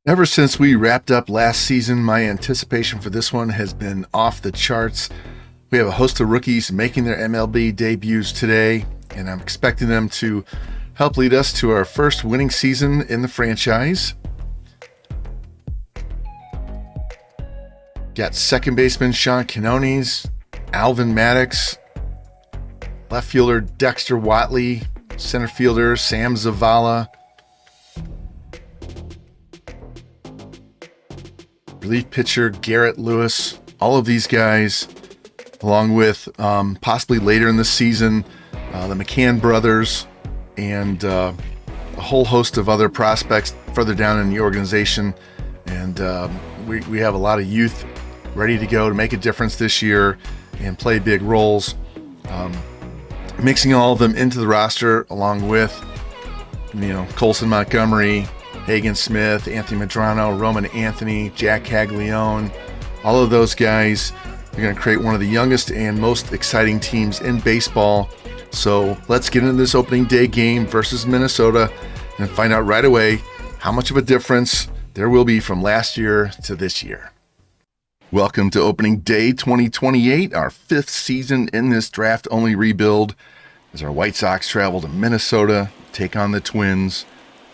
Ever since we wrapped up last season, my anticipation for this one has been off the charts. We have a host of rookies making their MLB debuts today, and I'm expecting them to help lead us to our first winning season in the franchise. Got second baseman Sean Quinones, Alvin Maddox, left fielder Dexter Watley, center fielder Sam Zavala, relief pitcher Garrett Lewis. All of these guys, along with possibly later in the season, the McCann brothers, and a whole host of other prospects further down in the organization. And we have a lot of youth ready to go to make a difference this year and play big roles. Mixing all of them into the roster, along with Colson Montgomery, Hagen Smith, Anthony Medrano, Roman Anthony, Jack Caglione. All of those guys are going to create one of the youngest and most exciting teams in baseball. So let's get into this opening day game versus Minnesota and find out right away how much of a difference there will be from last year to this year. Welcome to opening day 2028, our fifth season in this draft-only rebuild, as our White Sox travel to Minnesota, take on the Twins.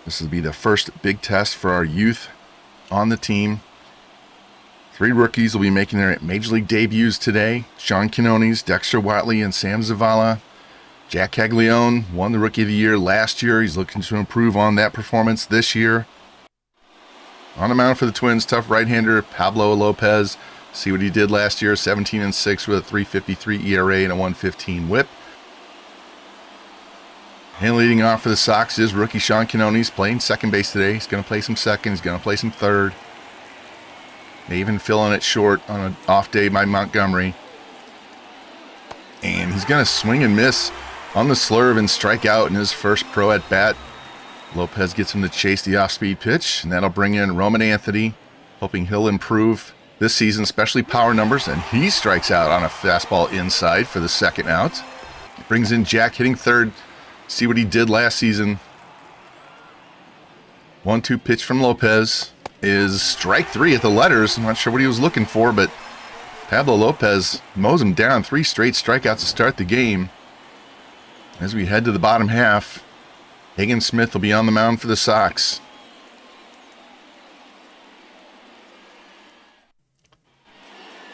This will be the first big test for our youth on the team. Three rookies will be making their Major League debuts today. Sean Quinones, Dexter Watley, and Sam Zavala. Jack Caglione won the Rookie of the Year last year. He's looking to improve on that performance this year. On the mound for the Twins, tough right-hander Pablo Lopez. See what he did last year, 17-6 with a 3.53 ERA and a 1.15 WHIP. And leading off for the Sox is rookie Sean Quinones, playing second base today. He's going to play some second. He's going to play some third. May even fill in at short on an off day by Montgomery. And he's going to swing and miss on the slurve and strike out in his first pro at bat. Lopez gets him to chase the off-speed pitch, and that'll bring in Roman Anthony, hoping he'll improve this season, especially power numbers, and he strikes out on a fastball inside for the second out. Brings in Jack hitting third. See what he did last season. 1-2 pitch from Lopez is strike three at the letters. I'm not sure what he was looking for, but Pablo Lopez mows him down. 3 straight strikeouts to start the game. As we head to the bottom half, Hagen Smith will be on the mound for the Sox.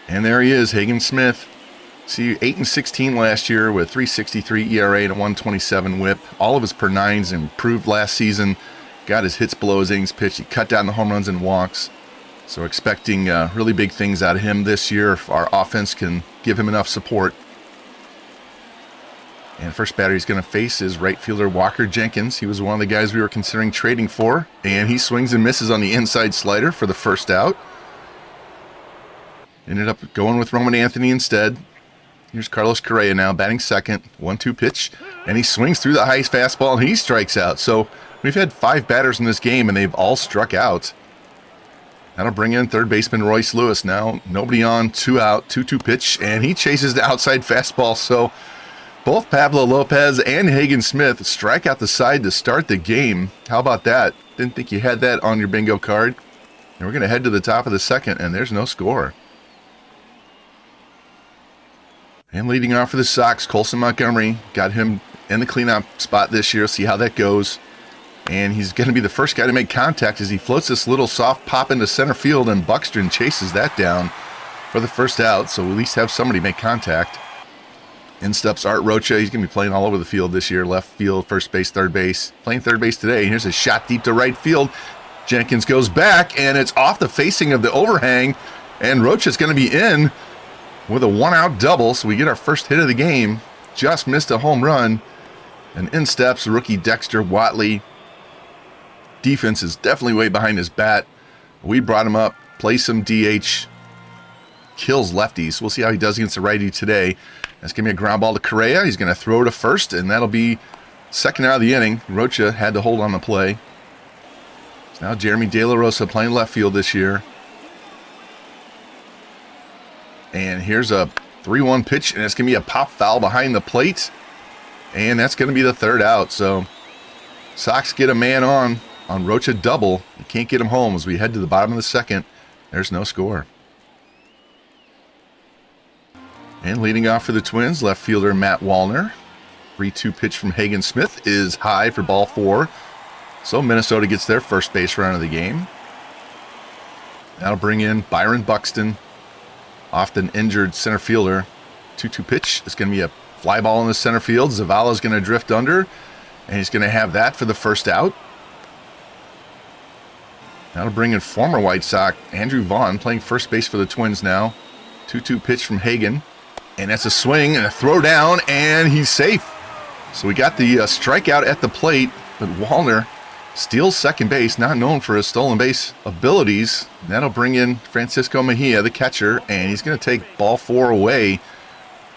And there he is, Hagen Smith. See, 8-16 last year with 3.63 ERA and a 1.27 WHIP. All of his per nines improved last season. Got his hits below his innings pitched. He cut down the home runs and walks. So expecting really big things out of him this year if our offense can give him enough support. And first batter he's going to face is right fielder Walker Jenkins. He was one of the guys we were considering trading for. And he swings and misses on the inside slider for the first out. Ended up going with Roman Anthony instead. Here's Carlos Correa now batting second. 1-2 pitch. And he swings through the high fastball and he strikes out. So we've had 5 batters in this game and they've all struck out. That'll bring in third baseman Royce Lewis now. Nobody on, 2 out, 2-2 pitch. And he chases the outside fastball. So both Pablo Lopez and Hagen Smith strike out the side to start the game. How about that? Didn't think you had that on your bingo card. And we're going to head to the top of the second and there's no score. And leading off for the Sox, Colson Montgomery. Got him in the cleanup spot this year. See how that goes. And he's going to be the first guy to make contact as he floats this little soft pop into center field, and Buxton chases that down for the first out. So we at least have somebody make contact. In steps Art Rocha. He's going to be playing all over the field this year. Left field, first base, third base. Playing third base today. Here's a shot deep to right field. Jenkins goes back, and it's off the facing of the overhang. And Rocha's going to be in with a 1-out double, so we get our first hit of the game. Just missed a home run. And in steps rookie Dexter Watley. Defense is definitely way behind his bat. We brought him up, play some DH, kills lefties. We'll see how he does against the righty today. That's going to be a ground ball to Correa. He's going to throw to first, and that'll be second out of the inning. Rocha had to hold on the play. So now Jeremy De La Rosa playing left field this year. And here's a 3-1 pitch, and it's going to be a pop foul behind the plate. And that's going to be the third out. So Sox get a man on on Rocha double. You can't get him home as we head to the bottom of the second. There's no score. And leading off for the Twins, left fielder Matt Wallner. 3-2 pitch from Hagen Smith is high for ball 4. So Minnesota gets their first base run of the game. That'll bring in Byron Buxton, often injured center fielder. 2-2 pitch is going to be a fly ball in the center field. Zavala's going to drift under, and he's going to have that for the first out. That'll bring in former White Sox Andrew Vaughn playing first base for the Twins now. 2-2 pitch from Hagen, and that's a swing and a throw down, and he's safe. So we got the strikeout at the plate, but Wallner steals second base, not known for his stolen base abilities. That'll bring in Francisco Mejia, the catcher, and he's going to take ball 4 away.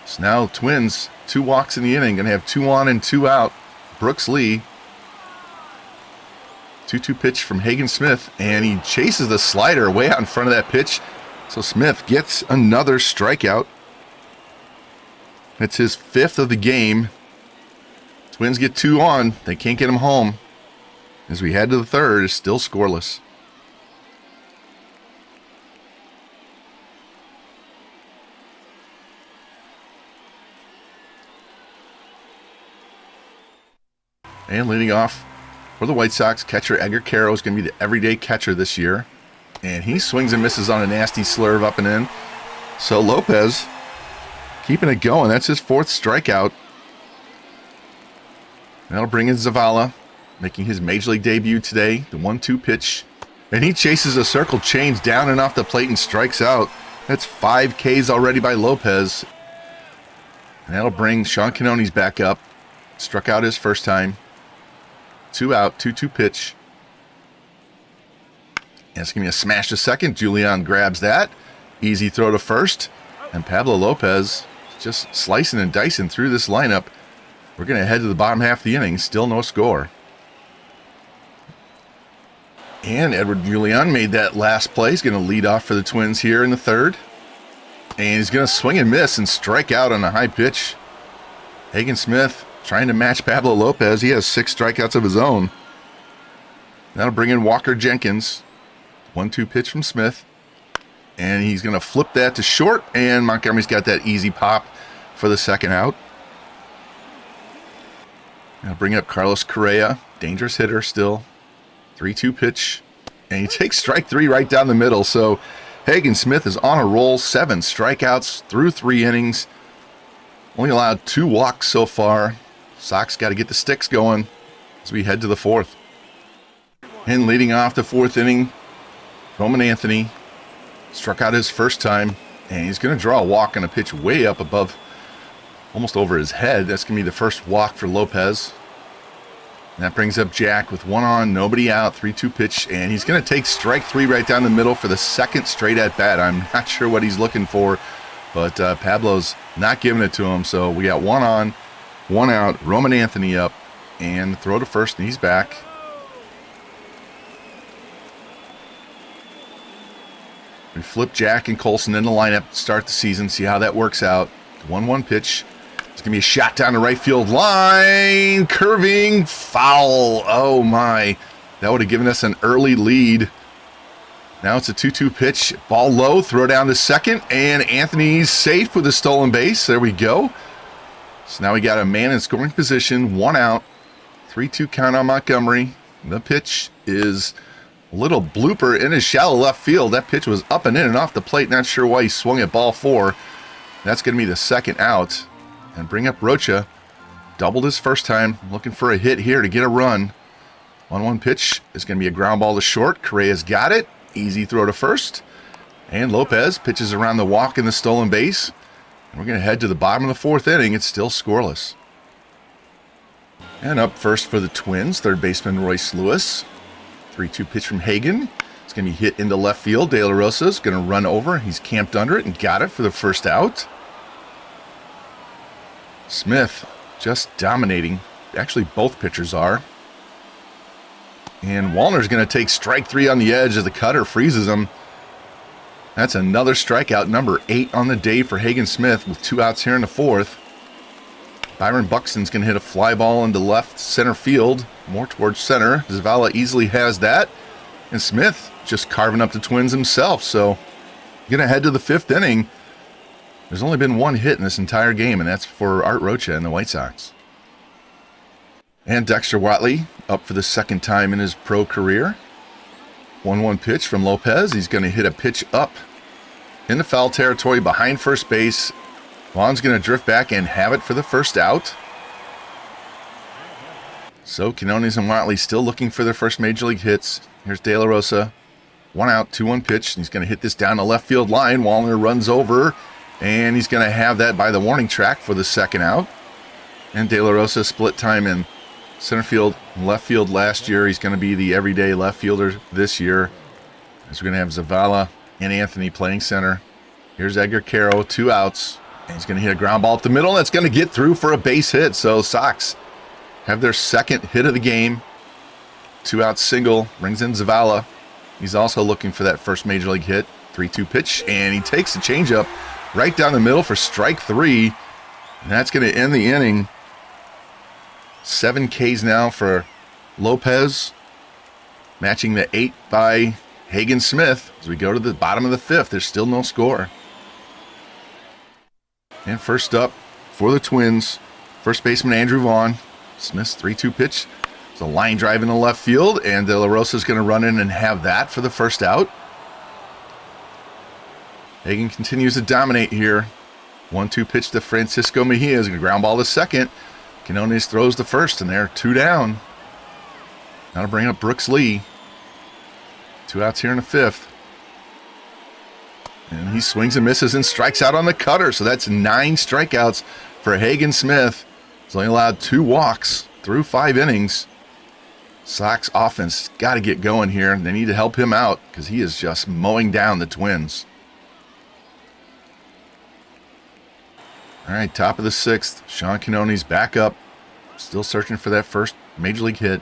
So now Twins, 2 walks in the inning, going to have 2 on and 2 out. Brooks Lee. 2-2 pitch from Hagen Smith, and he chases the slider way out in front of that pitch. So Smith gets another strikeout. That's his 5th of the game. Twins get 2 on. They can't get him home. As we head to the third, it's still scoreless. And leading off for the White Sox, catcher Edgar Caro is going to be the everyday catcher this year. And he swings and misses on a nasty slurve up and in. So Lopez keeping it going. That's his 4th strikeout. That'll bring in Zavala, making his major league debut today. The 1-2 pitch. And he chases a circle change down and off the plate and strikes out. That's 5 Ks already by Lopez. And that'll bring Sean Canones back up. Struck out his first time. 2 out, 2-2 pitch. And it's going to be a smash to second. Julian grabs that. Easy throw to first. And Pablo Lopez just slicing and dicing through this lineup. We're going to head to the bottom half of the inning. Still no score. And Edward Julian made that last play. He's going to lead off for the Twins here in the third. And he's going to swing and miss and strike out on a high pitch. Hagen Smith trying to match Pablo Lopez. He has 6 strikeouts of his own. That'll bring in Walker Jenkins. 1-2 pitch from Smith. And he's going to flip that to short. And Montgomery's got that easy pop for the second out. Now bring up Carlos Correa. Dangerous hitter still. 3-2 pitch. And he takes strike 3 right down the middle. So Hagen Smith is on a roll. 7 strikeouts through 3 innings. Only allowed 2 walks so far. Sox got to get the sticks going as we head to the 4th. And leading off the 4th inning, Roman Anthony struck out his first time. And he's going to draw a walk on a pitch way up above, almost over his head. That's going to be the first walk for Lopez. And that brings up Jack with 1 on, nobody out, 3-2 pitch, and he's going to take strike 3 right down the middle for the 2nd straight at bat. I'm not sure what he's looking for, but Pablo's not giving it to him. So we got 1 on, 1 out, Roman Anthony up, and throw to first, and he's back. We flip Jack and Colson in the lineup to start the season, see how that works out. 1-1 pitch. It's going to be a shot down the right field line. Curving foul. Oh, my. That would have given us an early lead. Now it's a 2-2 pitch. Ball low. Throw down to second. And Anthony's safe with a stolen base. There we go. So now we got a man in scoring position. 1 out. 3-2 count on Montgomery. The pitch is a little blooper in his shallow left field. That pitch was up and in and off the plate. Not sure why he swung at ball 4. That's going to be the 2nd out. And bring up Rocha. Doubled his first time. Looking for a hit here to get a run. 1-1 pitch is going to be a ground ball to short. Correa's got it. Easy throw to first. And Lopez pitches around the walk and the stolen base. And we're going to head to the bottom of the 4th inning. It's still scoreless. And up first for the Twins, third baseman Royce Lewis. 3-2 pitch from Hagen. It's going to be hit into left field. De La Rosa's going to run over. He's camped under it and got it for the first out. Smith just dominating. Actually, both pitchers are. And Wallner's going to take strike 3 on the edge as the cutter freezes him. That's another strikeout, number 8 on the day for Hagen Smith with 2 outs here in the 4th. Byron Buxton's going to hit a fly ball into left center field, more towards center. Zavala easily has that. And Smith just carving up the Twins himself. So going to head to the 5th inning. There's only been one hit in this entire game, and that's for Art Rocha and the White Sox. And Dexter Watley up for the 2nd time in his pro career. 1-1 pitch from Lopez. He's going to hit a pitch up in the foul territory behind first base. Vaughn's going to drift back and have it for the first out. So Quinones and Watley still looking for their first major league hits. Here's De La Rosa. 1 out, 2-1 pitch. He's going to hit this down the left field line. Wallner runs over, and he's going to have that by the warning track for the 2nd out. And De La Rosa split time in center field and left field last year. He's going to be the everyday left fielder this year, as we're going to have Zavala and Anthony playing center. Here's Edgar Caro, 2 outs. And he's going to hit a ground ball up the middle. That's going to get through for a base hit. So Sox have their 2nd hit of the game. 2-out single. Brings in Zavala. He's also looking for that first major league hit. 3-2 pitch. And he takes the changeup right down the middle for strike 3. And that's going to end the inning. 7 Ks now for Lopez. Matching the 8 by Hagen Smith. As we go to the bottom of the 5th, there's still no score. And first up for the Twins, first baseman Andrew Vaughn. Smith's 3-2 pitch. It's a line drive in the left field, and De La Rosa's going to run in and have that for the first out. Hagen continues to dominate here. 1-2 pitch to Francisco Mejia. Is going to ground ball to second. Quinones throws the first, and they're 2 down. Now to bring up Brooks Lee. 2 outs here in the 5th. And he swings and misses and strikes out on the cutter. So that's 9 strikeouts for Hagen Smith. He's only allowed 2 walks through 5 innings. Sox offense got to get going here. They need to help him out because he is just mowing down the Twins. All right, top of the 6th. Sean Quinones back up. Still searching for that first major league hit.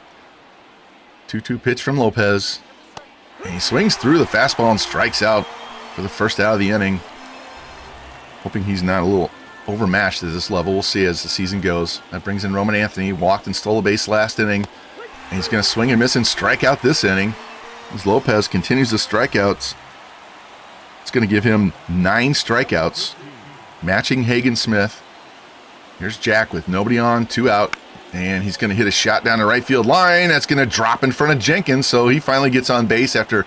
2-2 pitch from Lopez. And he swings through the fastball and strikes out for the first out of the inning. Hoping he's not a little overmatched at this level. We'll see as the season goes. That brings in Roman Anthony. Walked and stole a base last inning. And he's going to swing and miss and strike out this inning. As Lopez continues the strikeouts. It's going to give him 9 strikeouts. Matching Hagen Smith. Here's Jack with nobody on, 2 out. And he's going to hit a shot down the right field line. That's going to drop in front of Jenkins. So he finally gets on base after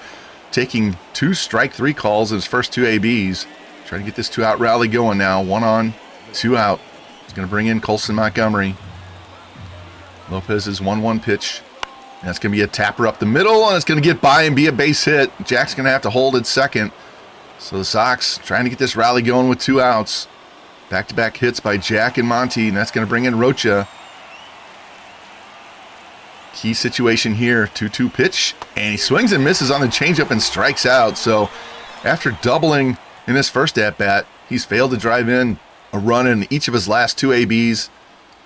taking 2 strike 3 calls in his first 2 ABs. Trying to get this 2-out rally going now. 1 on, 2 out. He's going to bring in Colson Montgomery. Lopez's 1-1 pitch. And that's going to be a tapper up the middle, and it's going to get by and be a base hit. Jack's going to have to hold at second. So the Sox trying to get this rally going with 2 outs. Back-to-back hits by Jack and Monty, and that's going to bring in Rocha. Key situation here, 2-2 pitch, and he swings and misses on the changeup and strikes out. So after doubling in his first at-bat, he's failed to drive in a run in each of his last 2 ABs.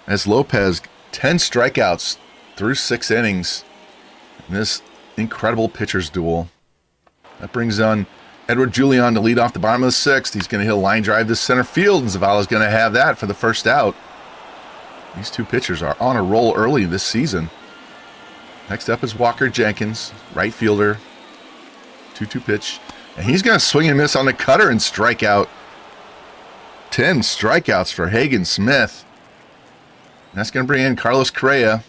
As Lopez, 10 strikeouts through 6 innings in this incredible pitcher's duel. That brings on Edward Julian to lead off the bottom of the 6th. He's going to hit a line drive to center field, and Zavala's going to have that for the first out. These 2 pitchers are on a roll early this season. Next up is Walker Jenkins, right fielder. 2-2 pitch. And he's going to swing and miss on the cutter and strike out. 10 strikeouts for Hagen Smith. And that's going to bring in Carlos Correa.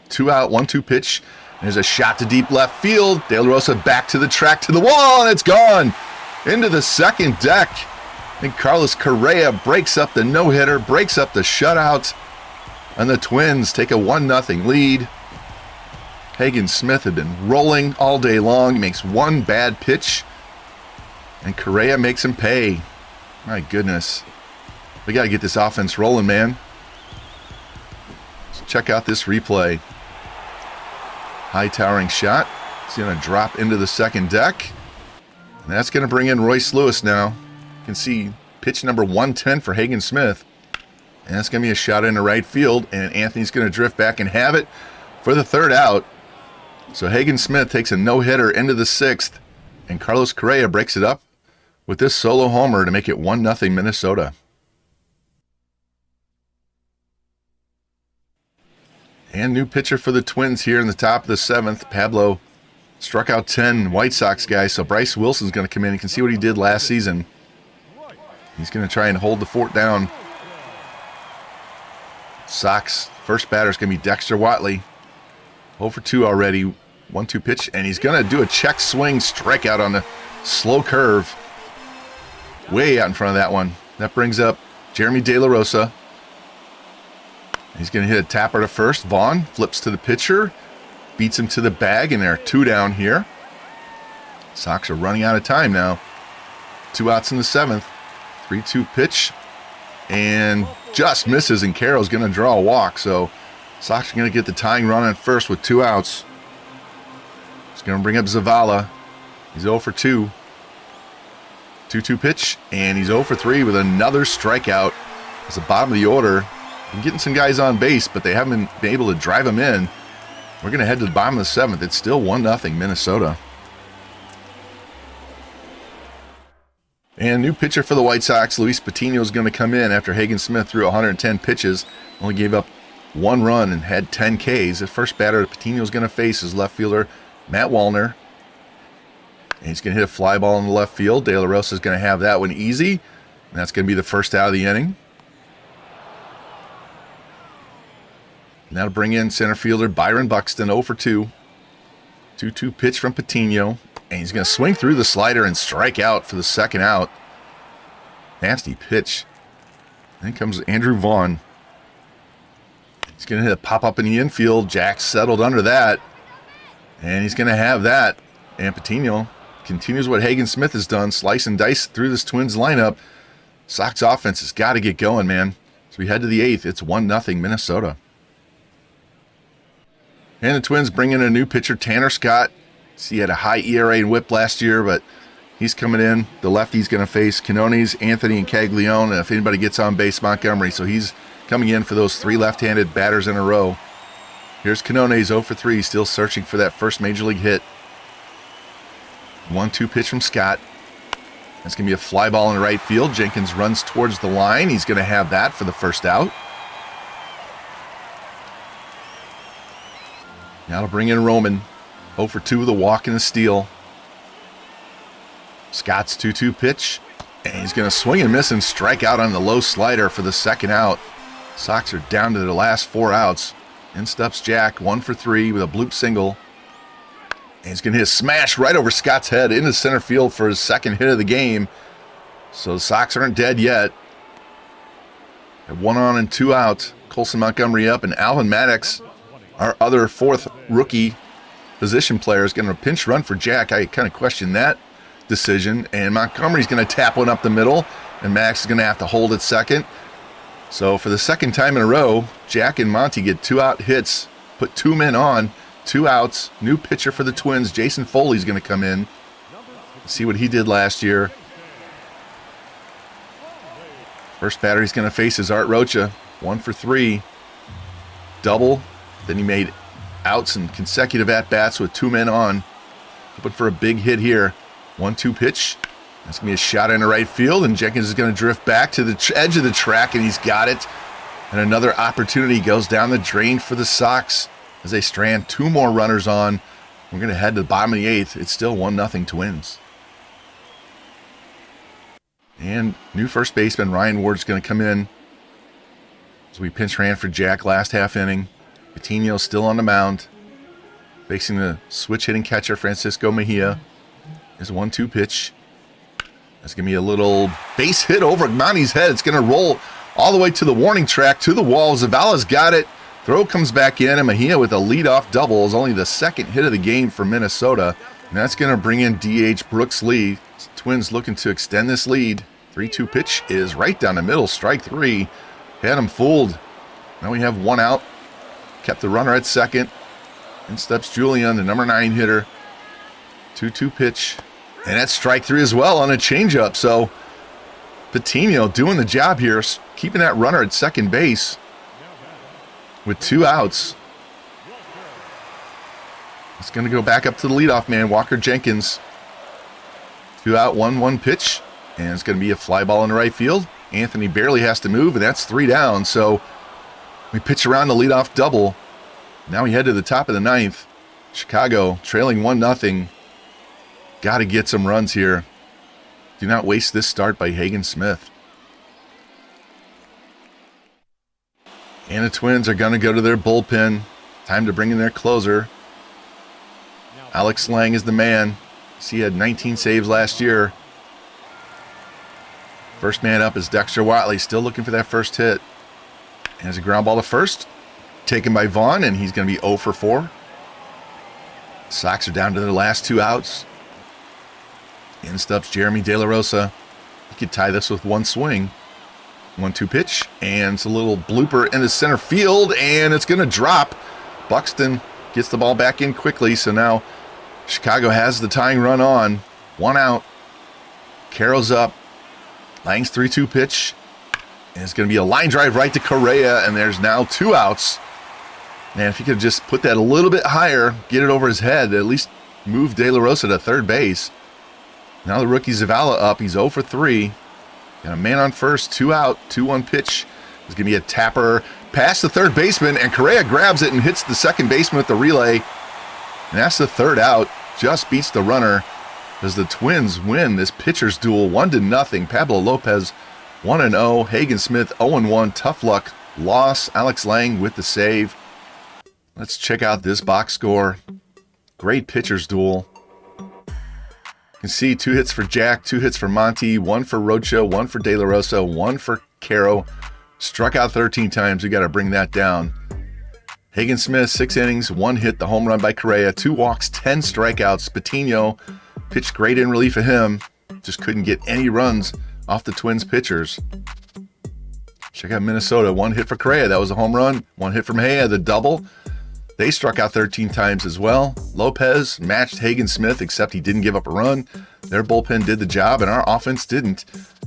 2 out, 1-2 pitch. There's a shot to deep left field. De La Rosa back to the track to the wall, and it's gone into the second deck. And Carlos Correa breaks up the no-hitter, breaks up the shutout. And the Twins take a 1-0 lead. Hagen Smith had been rolling all day long. He makes 1 bad pitch. And Correa makes him pay. My goodness. We got to get this offense rolling, man. So check out this replay. High towering shot. It's going to drop into the second deck. And that's going to bring in Royce Lewis now. You can see pitch number 110 for Hagen Smith. And that's going to be a shot into right field. And Anthony's going to drift back and have it for the third out. So Hagen Smith takes a no-hitter into the 6th. And Carlos Correa breaks it up with this solo homer to make it 1-0 Minnesota. And new pitcher for the Twins here in the top of the 7th. Pablo struck out 10 White Sox guys, so Bryce Wilson's going to come in. You can see what he did last season. He's going to try and hold the fort down. Sox first batter is going to be Dexter Watley. 0 for 2 already. 1-2 pitch, and he's going to do a check swing strikeout on the slow curve. Way out in front of that one. That brings up Jeremy De La Rosa. He's going to hit a tapper to first. Vaughn flips to the pitcher, beats him to the bag, and there are 2 down here. Sox are running out of time now. 2 outs in the 7th. 3-2 pitch, and just misses, and Carroll's going to draw a walk. So Sox are going to get the tying run at first with 2 outs. He's going to bring up Zavala. He's 0 for 2. 2-2 pitch, and he's 0 for 3 with another strikeout. It's the bottom of the order. Been getting some guys on base, but they haven't been able to drive them in. We're going to head to the bottom of the 7th. It's still 1-0 Minnesota. And new pitcher for the White Sox, Luis Patino, is going to come in after Hagen Smith threw 110 pitches, only gave up 1 run and had 10 Ks. The first batter that Patino is going to face is left fielder Matt Wallner. And he's going to hit a fly ball in the left field. De La Rosa is going to have that one easy, and that's going to be the first out of the inning. Now to bring in center fielder Byron Buxton, 0 for 2. 2-2 pitch from Patino. And he's going to swing through the slider and strike out for the second out. Nasty pitch. Then comes Andrew Vaughn. He's going to hit a pop-up in the infield. Jack settled under that. And he's going to have that. And Patino continues what Hagen Smith has done. Slice and dice through this Twins lineup. Sox offense has got to get going, man. So we head to the 8th. It's 1-0 Minnesota. And the Twins bring in a new pitcher, Tanner Scott. He had a high ERA and whip last year, but he's coming in. The lefty's going to face Quinones, Anthony, and Caglione, and if anybody gets on base, Montgomery. So he's coming in for those 3 left-handed batters in a row. Here's Quinones, 0 for 3, still searching for that first major league hit. 1-2 pitch from Scott. That's going to be a fly ball in the right field. Jenkins runs towards the line. He's going to have that for the first out. Now to bring in Roman. 0 for 2 with a walk and a steal. Scott's 2-2 pitch. And he's going to swing and miss and strike out on the low slider for the second out. Sox are down to their last 4 outs. In steps Jack, 1 for 3 with a bloop single. And he's going to hit a smash right over Scott's head into center field for his second hit of the game. So the Sox aren't dead yet. At 1 on and 2 out. Colson Montgomery up, and Alvin Maddox, our other 4th rookie position player, is going to pinch run for Jack. I kind of question that decision. And Montgomery's going to tap one up the middle, and Max is going to have to hold at second. So for the second time in a row, Jack and Monty get 2-out hits, put 2 men on, 2 outs. New pitcher for the Twins, Jason Foley's going to come in. See what he did last year. First batter he's going to face is Art Rocha, 1 for 3. Double. Then he made outs and consecutive at-bats with 2 men on. Hoping for a big hit here. 1-2 pitch. That's going to be a shot into right field, and Jenkins is going to drift back to the edge of the track, and he's got it. And another opportunity goes down the drain for the Sox as they strand 2 more runners on. We're going to head to the bottom of the 8th. It's still 1-0 Twins. And new first baseman Ryan Ward's going to come in. So we pinch ran for Jack last half inning. Patino still on the mound, facing the switch-hitting catcher Francisco Mejia. There's a 1-2 pitch. That's going to be a little base hit over Monty's head. It's going to roll all the way to the warning track, to the wall. Zavala's got it. Throw comes back in, and Mejia with a leadoff double is only the second hit of the game for Minnesota. And that's going to bring in DH Brooks Lee. Twins looking to extend this lead. 3-2 pitch is right down the middle, strike 3. Had him fooled. Now we have 1 out. Kept the runner at second. In steps Julian, the number 9 hitter. 2-2 pitch. And that's strike 3 as well on a changeup. So Patino doing the job here, keeping that runner at second base with 2 outs. It's going to go back up to the leadoff man, Walker Jenkins. 2 out, 1-1 pitch. And it's going to be a fly ball in the right field. Anthony barely has to move, and that's 3 down. So we pitch around the leadoff double. Now we head to the top of the ninth. Chicago trailing 1-0. Got to get some runs here. Do not waste this start by Hagen Smith. And the Twins are going to go to their bullpen. Time to bring in their closer. Alex Lang is the man. He had 19 saves last year. First man up is Dexter Watley, still looking for that first hit. And there's a ground ball to first, taken by Vaughn, and he's going to be 0 for 4. Sox are down to their last 2 outs. In steps Jeremy De La Rosa. He could tie this with one swing. 1-2 pitch, and it's a little blooper into center field, and it's going to drop. Buxton gets the ball back in quickly, so now Chicago has the tying run on. 1 out. Carroll's up. Lang's 3-2 pitch. And it's going to be a line drive right to Correa, and there's now 2 outs. Man, if he could just put that a little bit higher, get it over his head, at least move De La Rosa to third base. Now the rookie Zavala up. He's 0 for 3. Got a man on first, 2 out, 2-1 pitch. There's going to be a tapper past the third baseman, and Correa grabs it and hits the second baseman with the relay. And that's the 3rd out. Just beats the runner as the Twins win this pitcher's duel 1-0. Pablo Lopez 1-0. Hagen Smith 0-1. Tough luck loss. Alex Lang with the save. Let's check out this box score. Great pitcher's duel. You can see 2 hits for Jack, 2 hits for Monty, 1 for Rocha, 1 for De La Rosa, 1 for Caro. Struck out 13 times. We got to bring that down. Hagen Smith, 6 innings, 1 hit, the home run by Correa, 2 walks, 10 strikeouts. Patino pitched great in relief of him. Just couldn't get any runs off the Twins pitchers. Check out Minnesota. 1 hit for Correa. That was a home run. 1 hit from Mejia, the double. They struck out 13 times as well. Lopez matched Hagen Smith, except he didn't give up a run. Their bullpen did the job, and our offense didn't,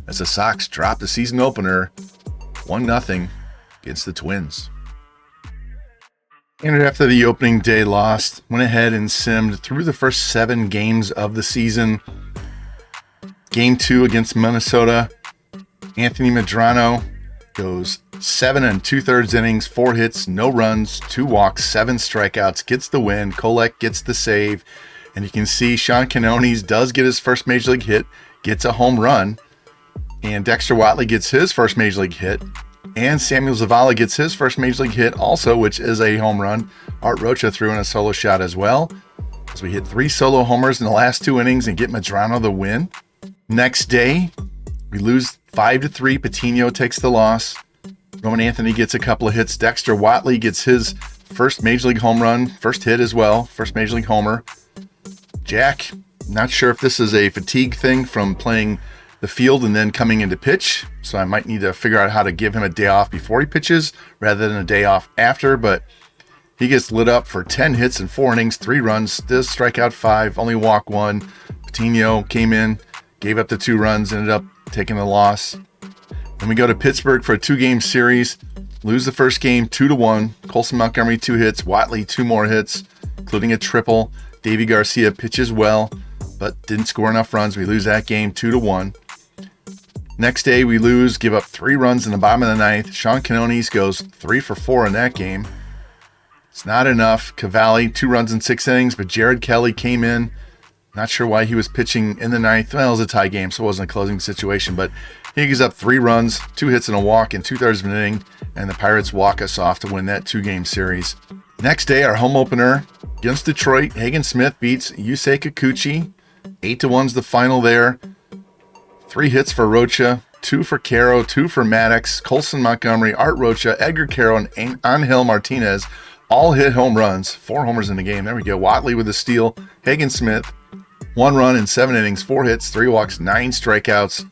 as the Sox dropped the season opener 1-0 against the Twins. And after the opening day loss, went ahead and simmed through the first 7 games of the season. Game 2 against Minnesota, Anthony Medrano goes 7 2/3 innings, 4 hits, no runs, 2 walks, 7 strikeouts, gets the win. Kolek gets the save. And you can see Sean Canones does get his first major league hit, gets a home run. And Dexter Watley gets his first major league hit. And Samuel Zavala gets his first major league hit also, which is a home run. Art Rocha threw in a solo shot as well. As we hit 3 solo homers in the last 2 innings and get Medrano the win. Next day, we lose 5-3. Patino takes the loss. Roman Anthony gets a couple of hits. Dexter Watley gets his first major league home run, first hit as well, first major league homer. Jack, not sure if this is a fatigue thing from playing the field and then coming into pitch, so I might need to figure out how to give him a day off before he pitches rather than a day off after, but he gets lit up for 10 hits in 4 innings, 3 runs, does strike out 5, only walk 1. Patino came in, gave up the 2 runs, ended up taking the loss. Then we go to Pittsburgh for a 2-game series, lose the first game 2-1. Colson Montgomery 2 hits, Watley 2 more hits, including a triple. Davy Garcia pitches well, but didn't score enough runs. We lose that game 2-1. Next day we lose, give up 3 runs in the bottom of the 9th. Sean Canones goes 3 for 4 in that game. It's not enough. Cavalli 2 runs in 6 innings, but Jared Kelly came in. Not sure why he was pitching in the 9th. Well, it was a tie game, so it wasn't a closing situation, but he gives up 3 runs, 2 hits and a walk in 2/3 of an inning, and the Pirates walk us off to win that 2-game series. Next day, our home opener against Detroit. Hagen Smith beats Yusei Kikuchi. 8-1's the final there. 3 hits for Rocha, 2 for Caro, 2 for Maddox, Colson Montgomery, Art Rocha, Edgar Caro, and Angel Martinez all hit home runs. 4 homers in the game. There we go. Watley with a steal. Hagen Smith, 1 run in 7 innings, 4 hits, 3 walks, 9 strikeouts.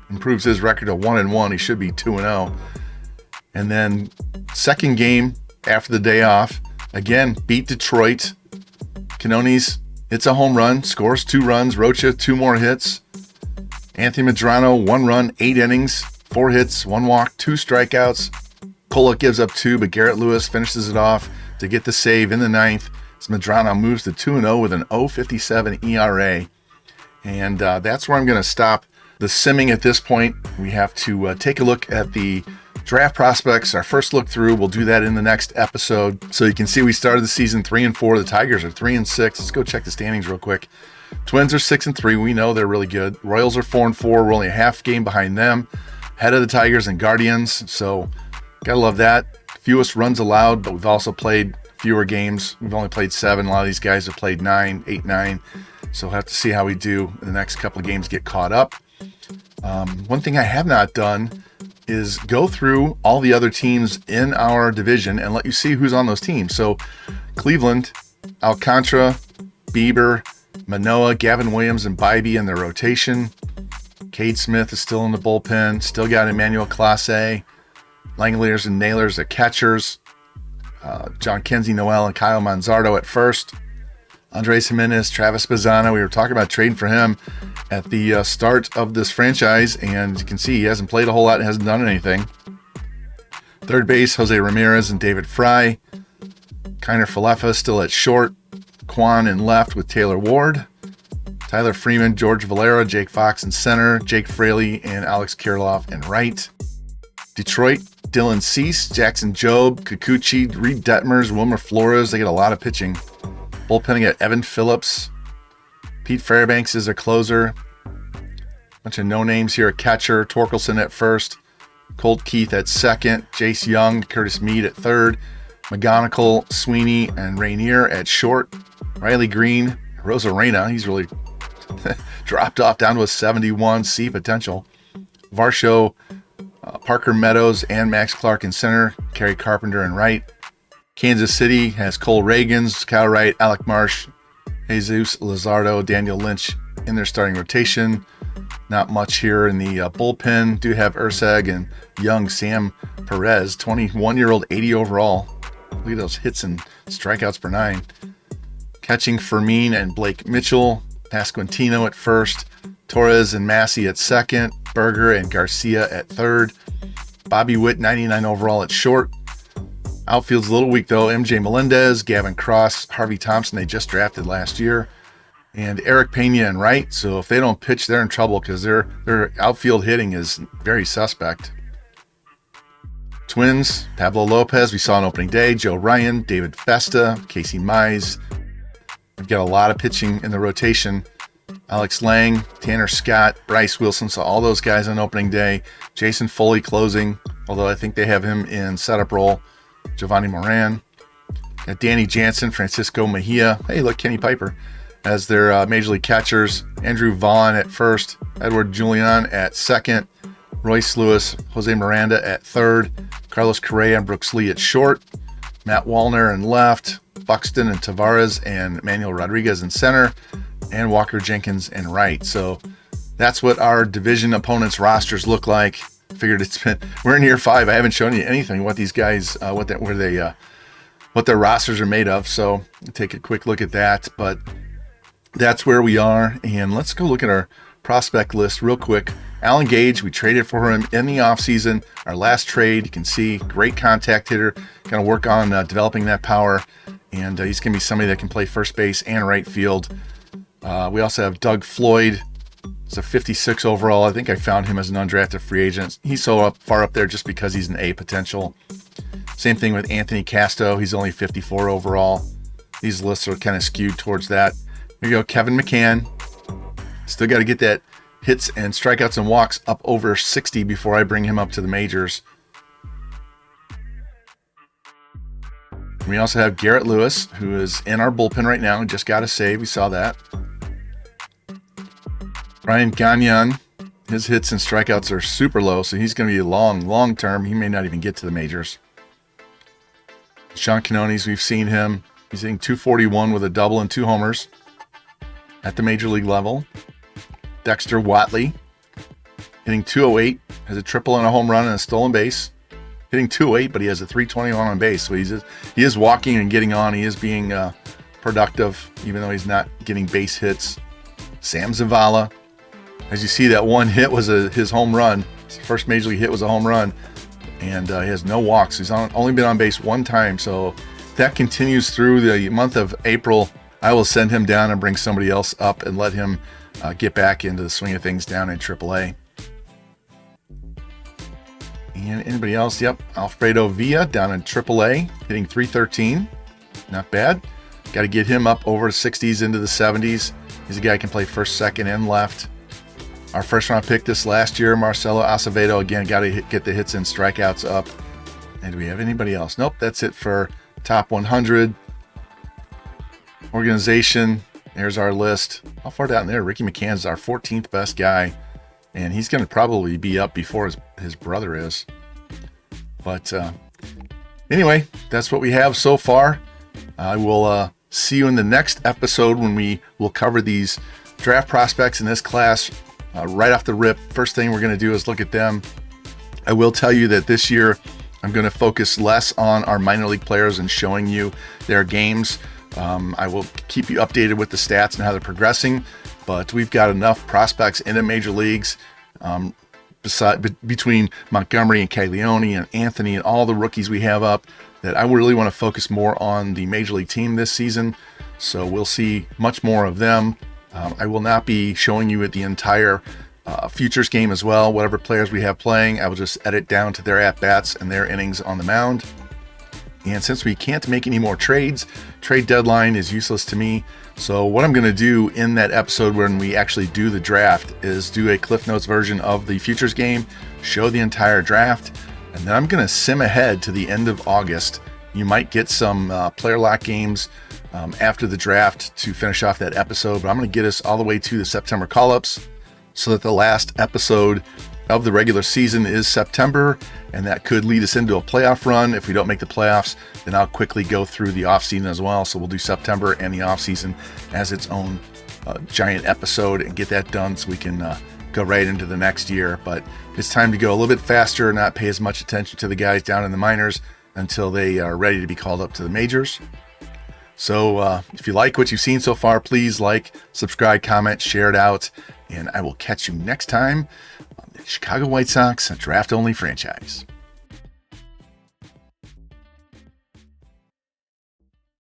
Improves his record to 1-1. He should be 2-0. And then second game after the day off, again, beat Detroit. Canones hits a home run, scores 2 runs. Rocha, 2 more hits. Anthony Medrano, 1 run, 8 innings, 4 hits, 1 walk, 2 strikeouts. Kolek gives up 2, but Garrett Lewis finishes it off to get the save in the 9th. As Medrano moves to 2-0 with an 0.57 ERA. And that's where I'm going to stop the simming at this point. We have to take a look at the Draft prospects, our first look through. We'll do that in the next episode. So you can see we started the season 3-4. The Tigers are 3-6. Let's go check the standings real quick. Twins are 6-3. We know they're really good. Royals are 4-4. We're only a half game behind them. Ahead of the Tigers and Guardians. So gotta love that. Fewest runs allowed, but we've also played fewer games. We've only played 7. A lot of these guys have played 9, 8, 9. So we'll have to see how we do in the next couple of games, get caught up. One thing I have not done is go through all the other teams in our division and let you see who's on those teams. So Cleveland, Alcantara, Bieber, Manoah, Gavin Williams, and Bybee in their rotation. Cade Smith is still in the bullpen. Still got Emmanuel Clase, Langoliers and Nailers at catchers. John Kenzie Noel and Kyle Manzardo at first. Andres Jimenez, Travis Bazzana. We were talking about trading for him at the start of this franchise, and you can see he hasn't played a whole lot and hasn't done anything. Third base, Jose Ramirez and David Fry. Kiner Falefa still at short. Quan in left with Taylor Ward. Tyler Freeman, George Valera, Jake Fox in center. Jake Fraley and Alex Kirilloff in right. Detroit, Dylan Cease, Jackson Jobe, Kikuchi, Reed Detmers, Wilmer Flores. They get a lot of pitching. Bullpenning at Evan Phillips. Pete Fairbanks is a closer. Bunch of no-names here at catcher. Torkelson at first. Colt Keith at second. Jace Young, Curtis Mead at third. McGonigal, Sweeney, and Rainier at short. Riley Green, Rosarena. He's really dropped off down to a 71. C potential. Varsho, Parker Meadows, and Max Clark in center. Kerry Carpenter in right. Kansas City has Cole Reagans, Kyle Wright, Alec Marsh, Jesus Luzardo, Daniel Lynch in their starting rotation. Not much here in the bullpen. Do have Urseg and young Sam Perez, 21-year-old, 80 overall. Look at those hits and strikeouts per 9. Catching Fermin and Blake Mitchell. Pasquantino at first. Torres and Massey at second. Berger and Garcia at third. Bobby Witt, 99 overall at short. Outfield's a little weak though. MJ Melendez, Gavin Cross, Harvey Thompson, they just drafted last year. And Eric Pena in right. So if they don't pitch, they're in trouble because their outfield hitting is very suspect. Twins, Pablo Lopez, we saw on opening day. Joe Ryan, David Festa, Casey Mize. We've got a lot of pitching in the rotation. Alex Lang, Tanner Scott, Bryce Wilson, so all those guys on opening day. Jason Foley closing, although I think they have him in setup role. Giovanni Moran. Got Danny Jansen, Francisco Mejia. Hey, look, Kenny Piper as their major league catchers. Andrew Vaughn at first. Edward Julian at second. Royce Lewis, Jose Miranda at third. Carlos Correa and Brooks Lee at short. Matt Wallner in left. Buxton and Tavares and Manuel Rodriguez in center. And Walker Jenkins in right. So that's what our division opponents' rosters look like. Figured we're in year 5. I haven't shown you anything what these guys what their rosters are made of. So take a quick look at that. But that's where we are. And let's go look at our prospect list real quick. Alan Gage, we traded for him in the offseason. Our last trade, you can see, great contact hitter. Going to work on developing that power. And he's going to be somebody that can play first base and right field. We also have Doug Floyd. It's a 56 overall. I think I found him as an undrafted free agent. He's so far up there just because he's an A potential. Same thing with Anthony Casto. He's only 54 overall. These lists are kind of skewed towards that. Here you go, Kevin McCann. Still got to get that hits and strikeouts and walks up over 60 before I bring him up to the majors. We also have Garrett Lewis, who is in our bullpen right now. Just got a save. We saw that. Ryan Gagnon, his hits and strikeouts are super low, so he's going to be long term. He may not even get to the majors. Sean Canones, we've seen him. He's hitting 241 with a double and 2 homers at the major league level. Dexter Watley, hitting 208, has a triple and a home run and a stolen base. Hitting 208, but he has a 321 on base, so he is walking and getting on. He is being productive, even though he's not getting base hits. Sam Zavala. As you see, that one hit was his home run. His first major league hit was a home run. And he has no walks. He's only been on base one time. So if that continues through the month of April, I will send him down and bring somebody else up and let him get back into the swing of things down in AAA. And anybody else? Yep, Alfredo Villa down in AAA, hitting 313. Not bad. Got to get him up over the 60s into the 70s. He's a guy who can play first, second, and left. Our first round pick this last year, Marcelo Acevedo, again, got to get the hits and strikeouts up. And do we have anybody else? Nope, that's it for top 100. Organization, there's our list. How far down there? Ricky McCann's our 14th best guy. And he's going to probably be up before his brother is. But anyway, that's what we have so far. I will see you in the next episode when we will cover these draft prospects in this class right off the rip. First thing we're going to do is look at them. I will tell you that this year I'm going to focus less on our minor league players and showing you their games. I will keep you updated with the stats and how they're progressing, but we've got enough prospects in the major leagues between Montgomery and Caglione and Anthony and all the rookies we have up that I really want to focus more on the major league team this season. So we'll see much more of them. I will not be showing you the entire futures game as well. Whatever players we have playing, I will just edit down to their at-bats and their innings on the mound. And since we can't make any more trades, trade deadline is useless to me. So what I'm going to do in that episode when we actually do the draft is do a Cliff Notes version of the futures game, show the entire draft, and then I'm going to sim ahead to the end of August. You might get some player lock games after the draft to finish off that episode, but I'm going to get us all the way to the September call-ups so that the last episode of the regular season is September, and that could lead us into a playoff run. If we don't make the playoffs, then I'll quickly go through the offseason as well. So we'll do September and the offseason as its own giant episode and get that done so we can go right into the next year. But it's time to go a little bit faster, not pay as much attention to the guys down in the minors until they are ready to be called up to the majors. So if you like what you've seen so far, please like, subscribe, comment, share it out, and I will catch you next time on the Chicago White Sox Draft Only franchise.